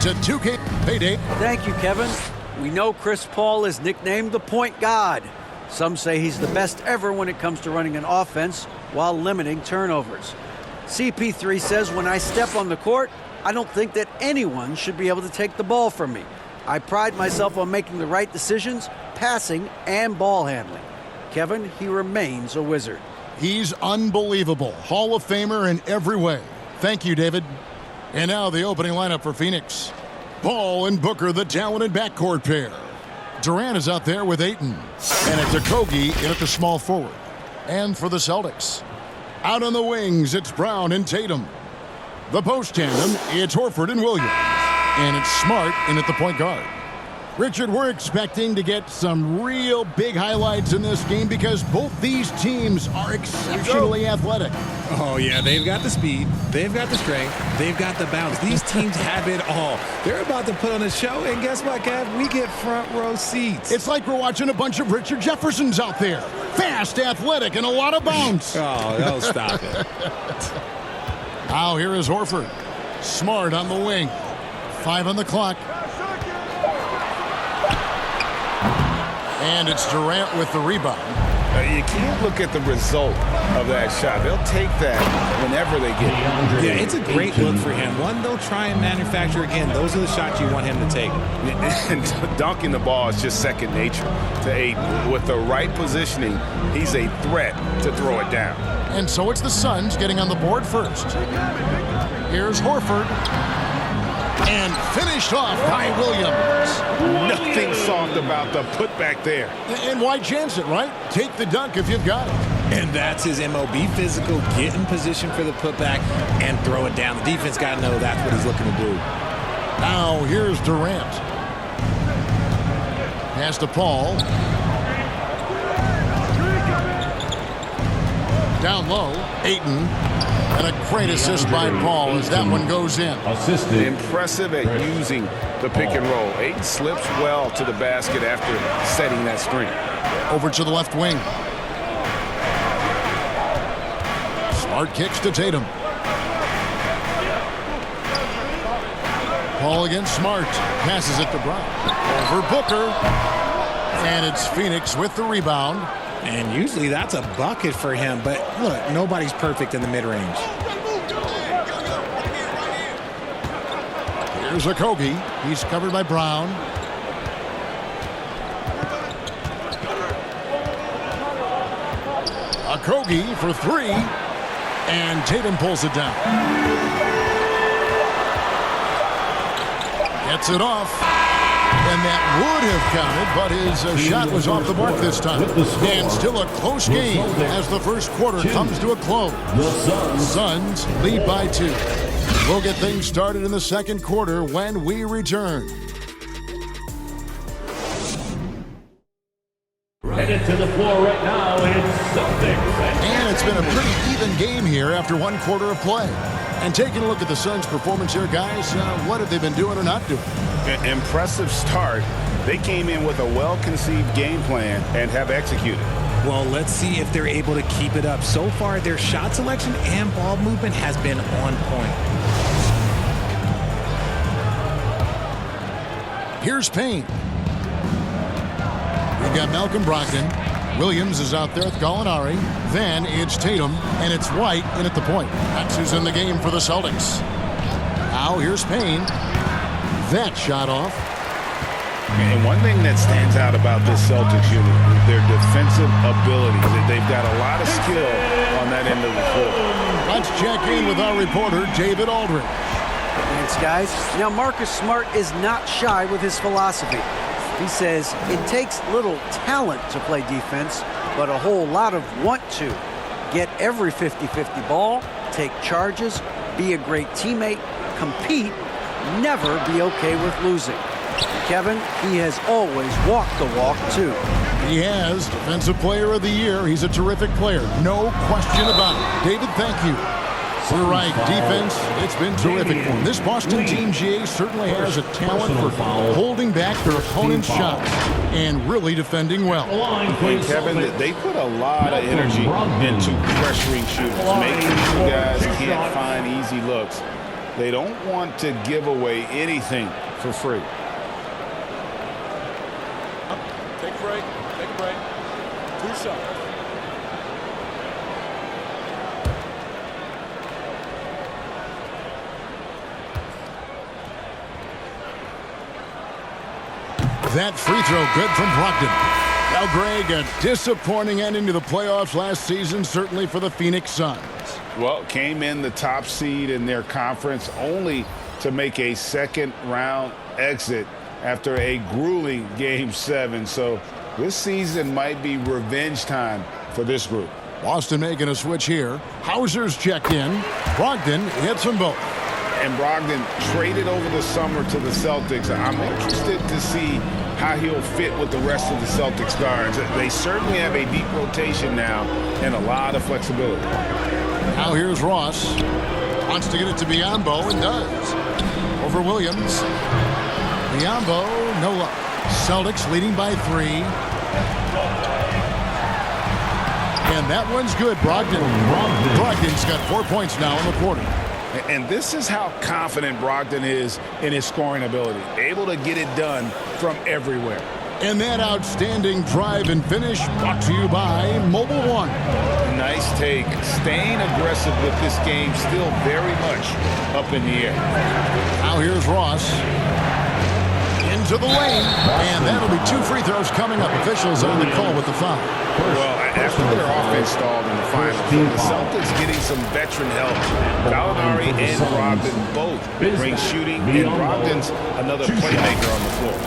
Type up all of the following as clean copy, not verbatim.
To 2K payday. Thank you, Kevin. We know Chris Paul is nicknamed the point god. Some say he's the best ever when it comes to running an offense while limiting turnovers. CP3 says, when I step on the court, I don't think that anyone should be able to take the ball from me. I pride myself on making the right decisions, passing and ball handling. Kevin, he remains a wizard. He's unbelievable. Hall of Famer in every way. Thank you, David. And now the opening lineup for Phoenix. Paul and Booker, the talented backcourt pair. Durant is out there with Ayton. And it's Okogie in at the small forward. And for the Celtics, out on the wings, it's Brown and Tatum. The post tandem, it's Horford and Williams. And it's Smart in at the point guard. Richard, we're expecting to get some real big highlights in this game because both these teams are exceptionally athletic. Oh, yeah, they've got the speed, they've got the strength, they've got the bounce. These teams have it all. They're about to put on a show, and guess what, Kev? We get front row seats. It's like we're watching a bunch of Richard Jeffersons out there. Fast, athletic, and a lot of bounce. Oh, stop it. Now here is Horford. Smart on the wing. 5 on the clock. And it's Durant with the rebound. You can't look at the result of that shot. They'll take that whenever they get it. Yeah, it's a great look for him. One they'll try and manufacture again. Those are the shots you want him to take. And dunking the ball is just second nature to Ayton. With the right positioning, he's a threat to throw it down. And so it's the Suns getting on the board first. Here's Horford. And finished off by Williams. Nothing soft about the putback there. And why chance it, right? Take the dunk if you've got it. And that's his MO. Be physical, get in position for the putback, and throw it down. The defense got to know that's what he's looking to do. Now here's Durant. Pass to Paul. Down low, Ayton. And a great assist by Paul as that one goes in. Assisted. Impressive at using the pick and roll. Ayton slips well to the basket after setting that screen. Over to the left wing. Smart kicks to Tatum. Paul against Smart. Passes it to Brown. Over Booker. And it's Phoenix with the rebound. And usually that's a bucket for him, but look, nobody's perfect in the mid-range. Here's Okogie. He's covered by Brown. Okogie for 3. And Tatum pulls it down. Gets it off. And that would have counted, but his shot was off the mark this time. And still a close game as the first quarter comes to a close. Suns lead by 2. We'll get things started in the second quarter when we return. Headed to the floor right now, it's Celtics. And it's been a pretty even game here after one quarter of play. And taking a look at the Suns' performance here, guys, what have they been doing or not doing? Impressive start. They came in with a well-conceived game plan and have executed. Well, let's see if they're able to keep it up. So far, their shot selection and ball movement has been on point. Here's Payne. We've got Malcolm Brogdon. Williams is out there with Gallinari. Then it's Tatum, and it's White in at the point. That's who's in the game for the Celtics. Now here's Payne. That shot off. And one thing that stands out about this Celtics unit is their defensive abilities. They've got a lot of skill on that end of the floor. Let's check in with our reporter, David Aldridge. Thanks, guys. Now, Marcus Smart is not shy with his philosophy. He says it takes little talent to play defense, but a whole lot of want to. Get every 50-50 ball, take charges, be a great teammate, compete, never be okay with losing. Kevin, he has always walked the walk, too. He has. Defensive Player of the Year. He's a terrific player. No question about it. David, thank you. We're right. Defense, it's been terrific for him. This Boston team, GA, certainly has a talent for holding back their opponent's shots and really defending well. And Kevin, they put a lot of energy into pressuring shooters, making sure guys can't find easy looks. They don't want to give away anything for free. Take a break. Take a break. 2 shots. That free throw good from Brogdon. Now, Greg, a disappointing ending to the playoffs last season, certainly for the Phoenix Suns. Well, came in the top seed in their conference only to make a second-round exit after a grueling Game 7. So this season might be revenge time for this group. Boston making a switch here. Hauser's checked in. Brogdon hits them both. And Brogdon traded over the summer to the Celtics. I'm interested to see how he'll fit with the rest of the Celtics guards. They certainly have a deep rotation now and a lot of flexibility. Now here's Ross. Wants to get it to Biyombo and does. Over Williams. Biyombo, no luck. Celtics leading by 3. And that one's good. Brogdon's got 4 points now in the quarter. And this is how confident Brogdon is in his scoring ability. Able to get it done from everywhere. And that outstanding drive and finish brought to you by Mobile One. Nice take. Staying aggressive with this game, still very much up in the air. Now here's Ross. Into the lane. And that'll be 2 free throws coming up. Officials on the call with the foul. Well, after their offense stalled in the finals, the Celtics getting some veteran help. Gallinari and Brogdon both bring shooting, and Brogdon's another playmaker on the floor.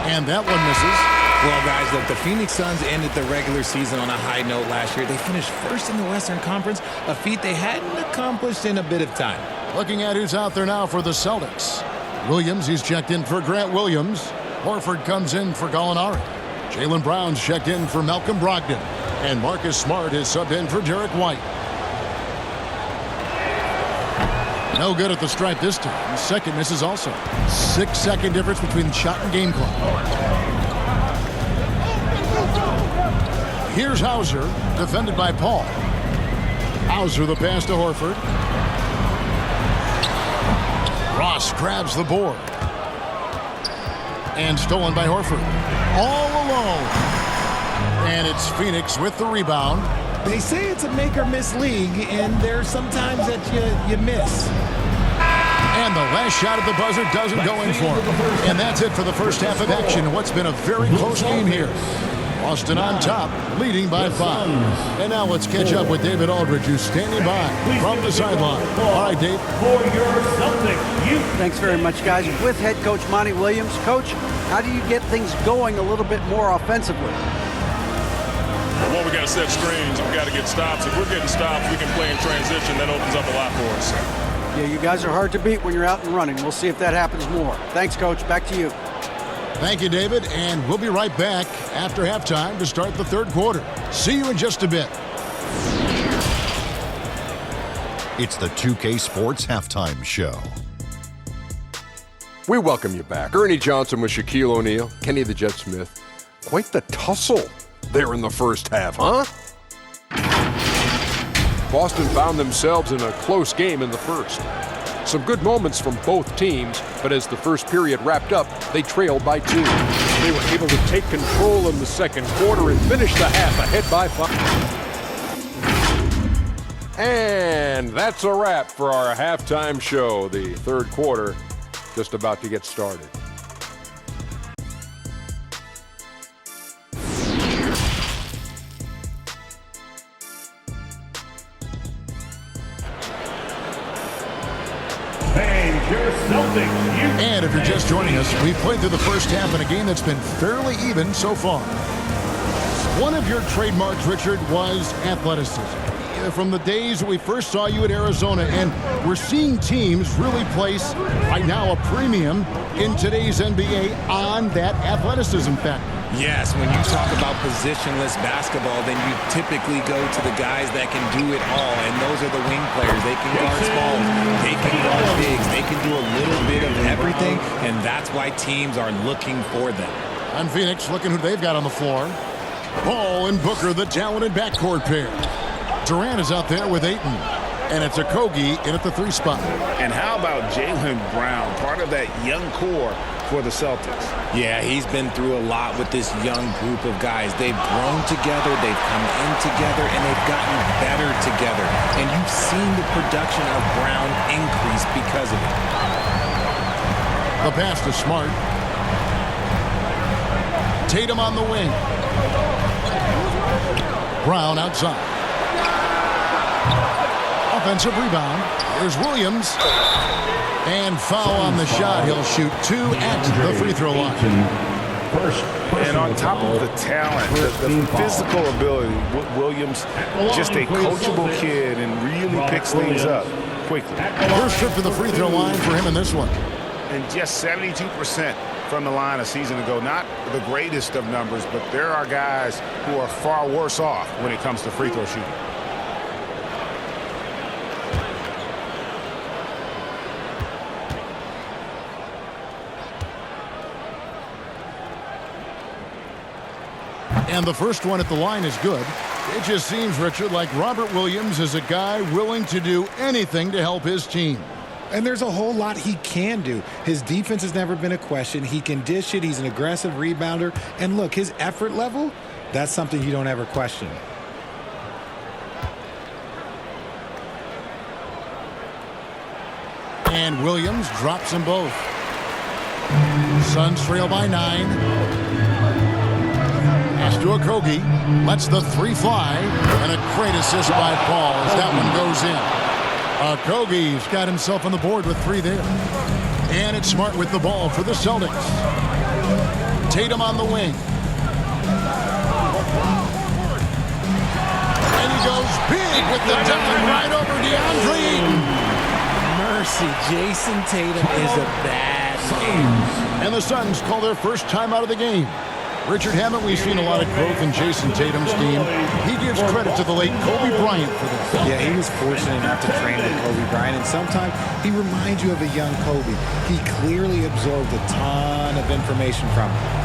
And that one misses. Well, guys, look, the Phoenix Suns ended the regular season on a high note last year. They finished first in the Western Conference, a feat they hadn't accomplished in a bit of time. Looking at who's out there now for the Celtics. Williams, he's checked in for Grant Williams. Horford comes in for Gallinari. Jaylen Brown's checked in for Malcolm Brogdon. And Marcus Smart is subbed in for Derek White. No good at the stripe this time. Second misses also. 6-second difference between shot and game clock. Here's Hauser, defended by Paul. Hauser the pass to Horford. Ross grabs the board. And stolen by Horford. All alone. And it's Phoenix with the rebound. They say it's a make-or-miss league, and there's sometimes that you miss. And the last shot at the buzzer doesn't go in for him. And that's it for the first half of action in what's been a very close game here. Boston on top, leading by 5. And now let's catch up with David Aldridge, who's standing by from the sideline. All right, Dave. For your Celtics, Thanks very much, guys. With head coach Monty Williams. Coach, how do you get things going a little bit more offensively? Well, we got to set screens. We got to get stops. If we're getting stops, we can play in transition. That opens up a lot for us. Yeah, you guys are hard to beat when you're out and running. We'll see if that happens more. Thanks, Coach. Back to you. Thank you, David. And we'll be right back after halftime to start the third quarter. See you in just a bit. It's the 2K Sports Halftime Show. We welcome you back. Ernie Johnson with Shaquille O'Neal, Kenny the Jet Smith. Quite the tussle there in the first half, huh? Boston found themselves in a close game in the first. Some good moments from both teams, but as the first period wrapped up, they trailed by 2. They were able to take control in the second quarter and finish the half ahead by 5. And that's a wrap for our halftime show. The third quarter just about to get started. And if you're just joining us, we've played through the first half in a game that's been fairly even so far. One of your trademarks, Richard, was athleticism. From the days we first saw you at Arizona, and we're seeing teams really place, right now, a premium in today's NBA on that athleticism factor. Yes, when you talk about positionless basketball, then you typically go to the guys that can do it all, and those are the wing players. They can guard smalls, they can guard bigs, they can do a little bit of everything, and that's why teams are looking for them. And Phoenix looking who they've got on the floor. Paul and Booker, the talented backcourt pair. Durant is out there with Ayton. And it's Okogie in at the 3 spot. And how about Jaylen Brown, part of that young core for the Celtics? Yeah, he's been through a lot with this young group of guys. They've grown together, they've come in together, and they've gotten better together. And you've seen the production of Brown increase because of it. The pass to Smart. Tatum on the wing. Brown outside. Offensive rebound. Here's Williams. And foul on the shot. He'll shoot 2 at the free throw line. And on top of the talent, the physical ability, Williams, just a coachable kid and really picks things up quickly. First trip to the free throw line for him in this one. And just 72% from the line a season ago. Not the greatest of numbers, but there are guys who are far worse off when it comes to free throw shooting. And the first one at the line is good. It just seems, Richard, like Robert Williams is a guy willing to do anything to help his team. And there's a whole lot he can do. His defense has never been a question. He can dish it. He's an aggressive rebounder. And look, his effort level, that's something you don't ever question. And Williams drops them both. Suns trail by 9. Pass to Okogie. Lets the 3 fly. And a great assist by Paul as that one goes in. Okogie's got himself on the board with 3 there. And it's Smart with the ball for the Celtics. Tatum on the wing. And he goes big with the dime right over DeAndre Ayton. Mercy, Jason Tatum is a bad man. And the Suns call their first time out of the game. Richard, haven't we seen a lot of growth in Jason Tatum's team? He gives credit to the late Kobe Bryant for this. Yeah, he was fortunate enough to train with Kobe Bryant, and sometimes he reminds you of a young Kobe. He clearly absorbed a ton of information from him.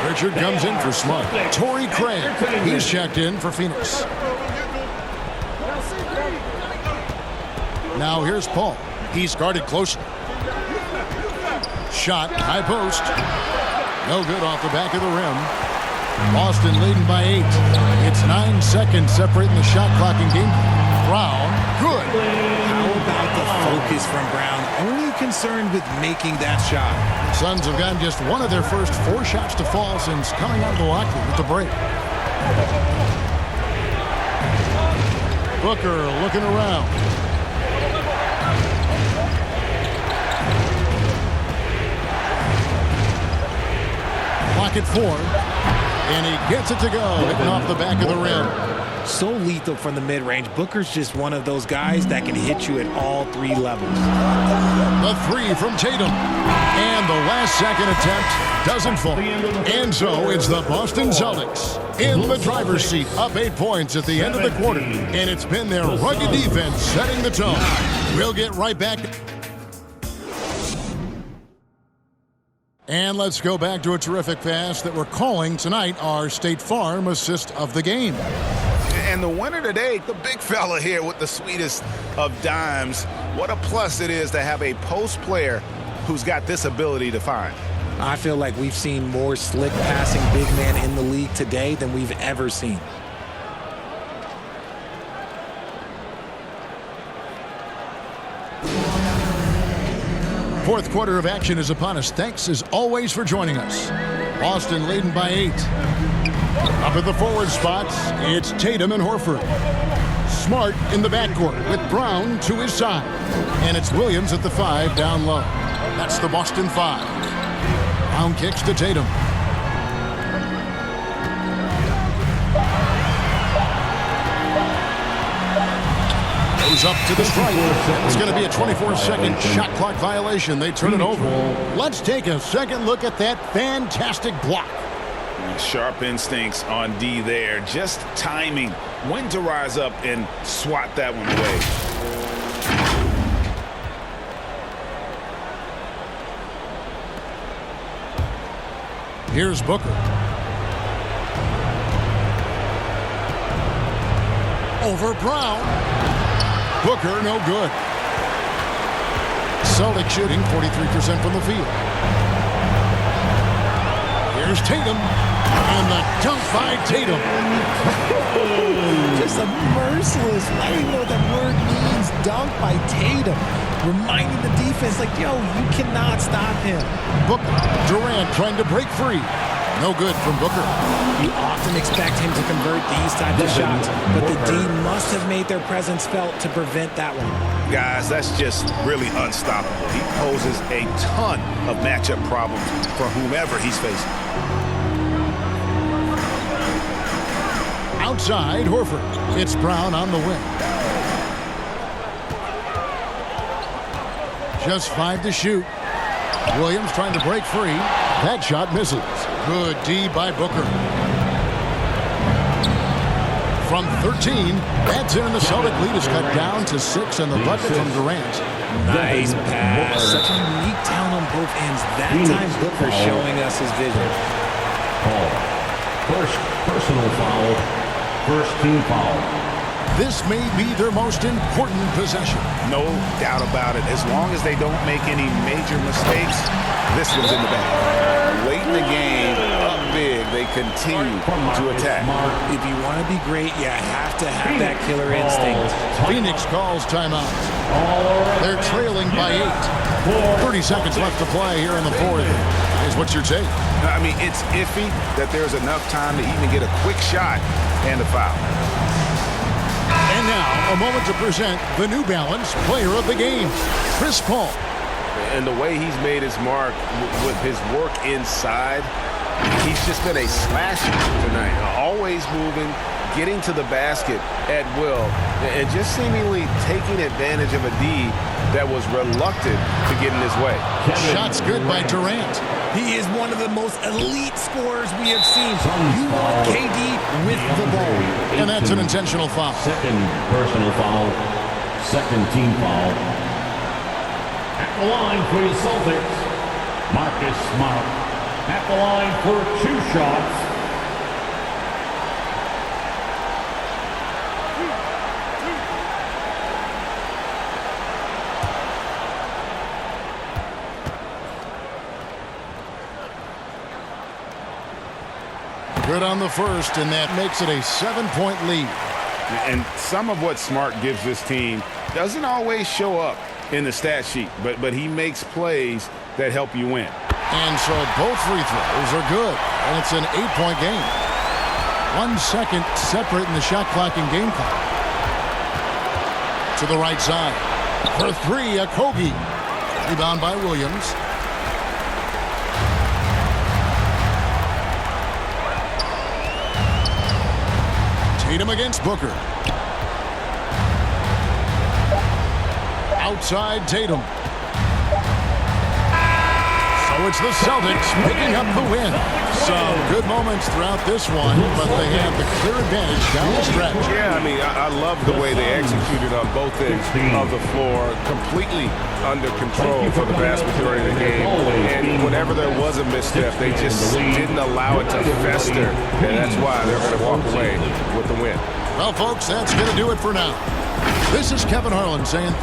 Richard comes in for Smart. Torrey Craig, he's checked in for Phoenix. Now here's Paul. He's guarded closely. Shot, high post. No good off the back of the rim. Boston leading by 8. It's 9 seconds separating the shot clock and game. Brown, good. How about the focus from Brown? Only concerned with making that shot. Suns have gotten just one of their first 4 shots to fall since coming out of the locker room with the break. Booker looking around. Clock at 4. And he gets it to go, hitting off the back of the rim. So lethal from the mid-range. Booker's just one of those guys that can hit you at all 3 levels. The 3 from Tatum. And the last second attempt doesn't fall. And so it's the Boston Celtics in the driver's seat, up 8 points at the end of the quarter. And it's been their rugged defense setting the tone. We'll get right back. And let's go back to a terrific pass that we're calling tonight our State Farm assist of the game. And the winner today, the big fella here with the sweetest of dimes. What a plus it is to have a post player who's got this ability to find. I feel like we've seen more slick passing big man in the league today than we've ever seen. Fourth quarter of action is upon us. Thanks as always for joining us. Boston leading by 8. Up at the forward spots, it's Tatum and Horford. Smart in the backcourt with Brown to his side. And it's Williams at the 5 down low. That's the Boston 5. Brown kicks to Tatum. Goes up to the strike. It's going to be a 24-second shot clock violation. They turn it over. Let's take a second look at that fantastic block. Sharp instincts on D there. Just timing when to rise up and swat that one away. Here's Booker. Over Brown. Booker, no good. Celtic shooting 43% from the field. Here's Tatum. And the dunk by Tatum. Just a merciless, I don't even know what that word means, dunk by Tatum. Reminding the defense, like, yo, you cannot stop him. Booker, Durant trying to break free. No good from Booker. You often expect him to convert these types of shots, but the D must have made their presence felt to prevent that one. Guys, that's just really unstoppable. He poses a ton of matchup problems for whomever he's facing. Outside, Horford. It's Brown on the wing. Just 5 to shoot. Williams trying to break free. That shot misses. Good D by Booker. From 13, that's in, and the Celtic lead is cut down to 6, and the bucket from Durant. Nice pass. Such a unique talent on both ends. That time Booker showing us his vision. First personal foul. First team foul. This may be their most important possession. No doubt about it. As long as they don't make any major mistakes, this one's in the bag. Late in the game, up big, they continue to attack. If you want to be great, you have to have that killer instinct. Phoenix calls timeout. They're trailing by 8. 30 seconds left to play here in the fourth. Is what's your take? I mean, it's iffy that there's enough time to even get a quick shot and a foul. And now, a moment to present the New Balance Player of the Game, Chris Paul. And the way he's made his mark with his work inside, he's just been a slasher tonight. Always moving, getting to the basket at will, and just seemingly taking advantage of a D that was reluctant to get in his way. Shots good by Durant. He is one of the most elite scorers we have seen. You want KD with the ball. And that's an intentional foul. Second personal foul. Second team foul. At the line for the Celtics, Marcus Smart. At the line for 2 shots. Good on the first, and that makes it a 7-point lead. And some of what Smart gives this team doesn't always show up in the stat sheet, but he makes plays that help you win. And so both free throws are good, and it's an 8-point game. 1 second separate in the shot clock and game clock. To the right side. For 3, Okogie. Rebound by Williams. Tatum against Booker. Outside Tatum. So it's the Celtics picking up the win. Some good moments throughout this one, but they have the clear advantage down the stretch. Yeah, I mean, I love the way they executed on both ends of the floor, completely under control for the vast majority of the game. And whenever there was a misstep, they just didn't allow it to fester, and that's why they're going to walk away with the win. Well, folks, that's going to do it for now. This is Kevin Harlan saying